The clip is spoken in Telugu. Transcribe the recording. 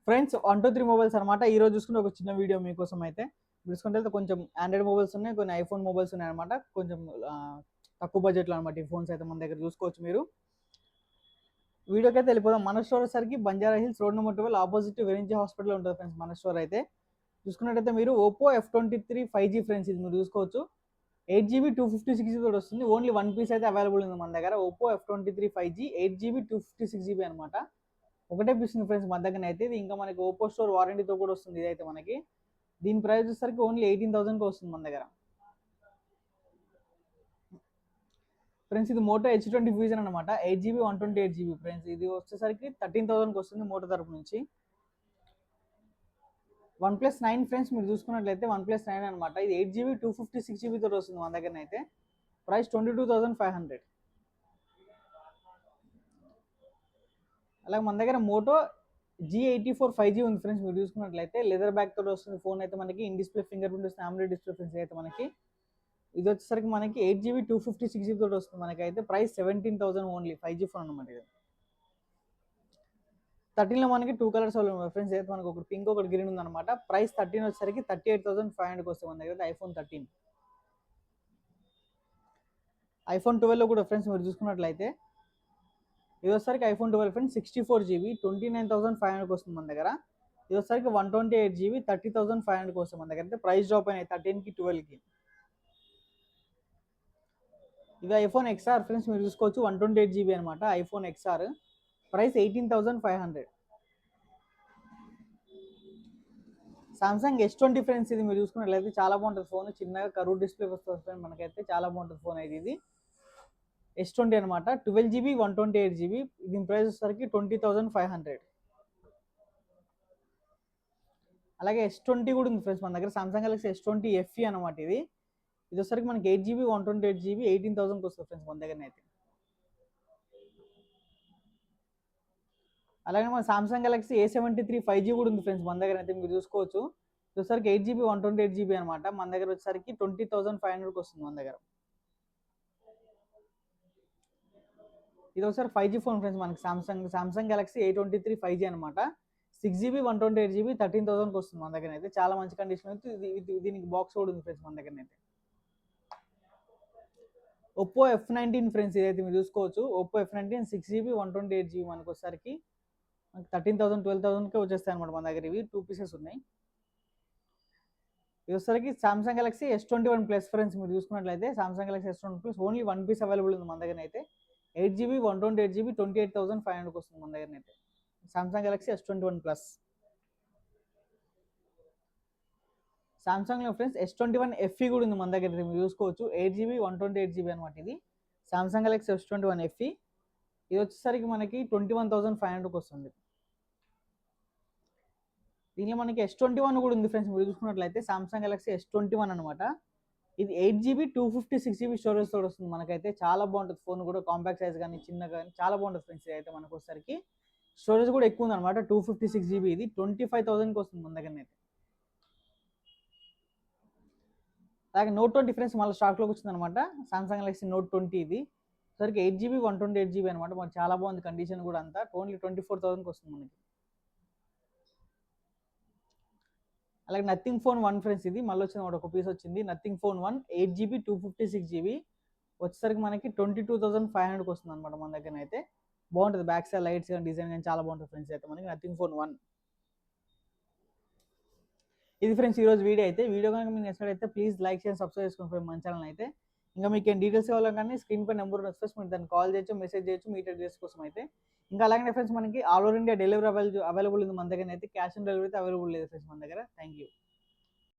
ఫ్రెండ్స్ 1, 2, 3 మొబైల్స్ అనమాట. ఈ రోజు చూసుకుంటే ఒక చిన్న వీడియో మీకోసం అయితే చూసుకుంటే కొంచెం ఆండ్రాయిడ్ మొబైల్స్ ఉన్నాయి, కొన్ని ఐఫోన్ మొబైల్స్ ఉన్నాయి అనమాట. కొంచెం తక్కువ బడ్జెట్లో అనమాట ఈ ఫోన్స్ అయితే మన దగ్గర చూసుకోవచ్చు మీరు. వీడియోకి అయితే వెళ్ళిపోదాం. మన స్టోర్ వచ్చేసరికి Banjara hills road number 12 opposite Virinchi hospital ఉంటుంది ఫ్రెండ్స్. మన స్టోర్ అయితే చూసుకున్నట్టయితే మీరు ఓప్పో F23 5G ఫ్రెండ్స్, ఇది మీరు చూసుకోవచ్చు. 8GB 256GB తోటి వస్తుంది. ఓన్లీ వన్ పీస్ అయితే అవైలబుల్ ఉంది మన దగ్గర. Oppo F23 5G 8GB 256GB అనమాట. ఒకటే పీస్ ఉంది ఫ్రెండ్స్ మన దగ్గర అయితే. ఇది ఇంకా మనకి ఓప్పో స్టోర్ వారంటీతో కూడా వస్తుంది. ఇదైతే మనకి దీని ప్రైస్ వచ్చేసరికి ఓన్లీ 18,000కి వస్తుంది మన దగ్గర ఫ్రెండ్స్. ఇది మోటో H20 ఫ్యూజన్ అనమాట. 8GB 128GB friends. ఇది వచ్చేసరికి 13,000కి వస్తుంది మోటో తరపు నుంచి. OnePlus 9 ఫ్రెండ్స్, మీరు చూసుకున్నట్లయితే OnePlus 9 అనమాట. ఇది 8GB 256GB తోటి వస్తుంది మన దగ్గర అయితే. ప్రైస్ 22,500. అలాగే మన దగ్గర మోటో G84 5G ఉంది ఫ్రెండ్స్. మీరు చూసుకున్నట్లయితే లెదర్ బ్యాక్ తోటి వస్తుంది ఫోన్ అయితే మనకి. ఇన్ డిస్ప్లే ఫింగర్ ప్రింట్ వస్తుంది, AMOLED డిస్ప్లే ఫ్రెండ్స్ అయితే మనకి. ఇది వచ్చేసరికి మనకి 8GB 256GB తోటి వస్తుంది మనకి అయితే. Price 17,000 only. 5G ఫోన్ అనమాట ఇది. 13లో మనకి 2 కలర్స్ ఉన్నాయి ఫ్రెండ్స్ అయితే మనకి. ఒకటి పింక్, ఒకటి గ్రీన్ ఉంది అనమాట. ప్రైస్ 13 వచ్చేసరికి 38,500కి వస్తుంది మన దగ్గర ఐఫోన్ 13. ఐఫోన్ 12లో కూడా ఫ్రెండ్స్ మీరు చూసుకున్నట్లయితే ఇది వచ్చేసరికి ఐఫోన్ 12 ఫ్రెండ్స్ 64GB 29,500కి వస్తుంది మన దగ్గర. ఇది వచ్చేసరికి 128GB 30,500కి వస్తుంది మన దగ్గర అయితే. ప్రైస్ డ్రాప్ అయినాయి 13కి 12కి. ఇది ఐఫోన్ XR ఫ్రెండ్స్, మీరు చూసుకోవచ్చు. 128GB అనమాట iPhone XR. Price 18,500. Samsung S20 friends, ఇది మీరు చూసుకున్నట్లయితే చాలా బాగుంటుంది ఫోన్. చిన్నగా కర్వ్ డిస్ప్లే వస్తుంది ఫ్రెండ్ మనకైతే. చాలా బాగుంటుంది ఫోన్ అయితే ఇది. S20 అనమాట. 12GB 128GB. దీని ప్రైస్ వచ్చేసరికి 20,500. అలాగే S20 కూడా ఉంది ఫ్రెండ్స్ మన దగ్గర. సామ్సంగ్ గెలాక్సీ S20 FE అనమాట ఇది. ఇది వచ్చేసరికి మనకి 8GB 128GB 18,000కి వస్తుంది ఫ్రెండ్స్ మన దగ్గర అయితే. అలాగే మన సామ్సంగ్ గెలాక్సీ A73 5G కూడా ఉంది ఫ్రెండ్స్ మన దగ్గర అయితే. మీరు చూసుకోవచ్చు. ఇది వచ్చేసరికి 8GB 128GB అనమాట. మన దగ్గర వచ్చేసరికి 20,500కి వస్తుంది మన దగ్గర. ఇది ఒకసారి 5G ఫోన్ ఫ్రెండ్స్ మనకి. సామ్సంగ్ గెలాక్సీ A23 5G అనమాట. 6GB 128GB 13,000కి వస్తుంది మన దగ్గర అయితే. చాలా మంచి కండిషన్ అయితే. దీనికి బాక్స్ కూడా ఉంది ఫ్రెండ్స్ మన దగ్గర అయితే. ఒప్పో F19 ఫ్రెండ్స్, ఇదైతే మీరు చూసుకోవచ్చు. ఒప్పో F19 6GB 128GB మనకు వచ్చేసరికి 13,000 12,000కే వచ్చేస్తాయి అనమాట మన దగ్గర. ఇవి 2 పీసెస్ ఉన్నాయి. ఇది వచ్చేసరికి Samsung Galaxy S21 plus friends, మీరు చూసుకున్నట్లయితే Samsung Galaxy S21 plus only one piece available ఉంది మన దగ్గర అయితే. 8GB 128GB 28,500కి వస్తుంది మన దగ్గర అయితే. Samsung Galaxy S21 plus. సామ్సంగ్లో ఫ్రెండ్స్ S21 FE కూడా ఉంది మన దగ్గర. మీరు చూసుకోవచ్చు. 8GB 128GB అనమాట ఇది. Samsung Galaxy S21 FE. ఇది వచ్చేసరికి మనకి 21,500కి వస్తుంది. దీనిలో మనకి S21 కూడా ఉంది ఫ్రెండ్స్, మీరు చూసుకున్నట్లయితే సామ్సంగ్ గెలాక్సీ S21 అనమాట. ఇది 8GB 256GB స్టోరేజ్ తోటి వస్తుంది మనకైతే. చాలా బాగుంటుంది ఫోన్ కూడా. కాంపాక్ట్ సైజ్ కానీ చిన్నగా కానీ చాలా బాగుంటుంది ఫ్రెండ్స్. ఇది అయితే మనకు వచ్చేసరికి స్టోరేజ్ కూడా ఎక్కువ ఉంది అనమాట. 256GB. ఇది 25,000కి వస్తుంది మన దగ్గర అయితే. అలాగే Note 20 ఫ్రెండ్స్ మళ్ళీ స్టాక్లోకి వచ్చింది అనమాట. సామ్సంగ్ గెలాక్సీ Note 20 ఇది సరికి 8GB 128GB అనమాట. మనకి చాలా బాగుంది కండిషన్ కూడా అంతా. ఓన్లీ 24,000కి వస్తుంది మనకి. అలాగే నథింగ్ ఫోన్ 1 ఫ్రెండ్స్, ఇది మళ్ళీ వచ్చింది ఒక పీస్ వచ్చింది. నథింగ్ ఫోన్ 1 8GB 256GB వచ్చేసరికి మనకి 22,500కి వస్తుంది అనమాట మన దగ్గర అయితే. బాగుంటుంది. బ్యాక్ సైడ్ లైట్స్ కానీ డిజైన్ కానీ చాలా బాగుంటుంది ఫ్రెండ్స్ అయితే మనకి. నథింగ్ ఫోన్ 1 ఇది ఫ్రెండ్స్ ఈరోజు వీడియో అయితే. వీడియో కనుక మీకు నచ్చినట్లయితే ప్లీజ్ లైక్ చేసి సబ్స్క్రైబ్ చేసుకోండి మన ఛానల్ అయితే. ఇంకా మీకు ఏం డీటెయిల్స్ కావాలో కానీ స్క్రీన్ పై నెంబర్ వచ్చేసి మీరు దాన్ని కాల్ చేయొచ్చు, మెసేజ్ చేయొచ్చు మీ డీటెయిల్స్ కోసం అయితే. ఇంకా అలాగే ఫ్రెండ్స్ మనకి all over India delivery available ఉంది మన దగ్గర అయితే. క్యాష్ ఆన్ డెలివరీ అయితే అవైలబుల్ లేదు ఫ్రెండ్స్ మన దగ్గర. Thank you.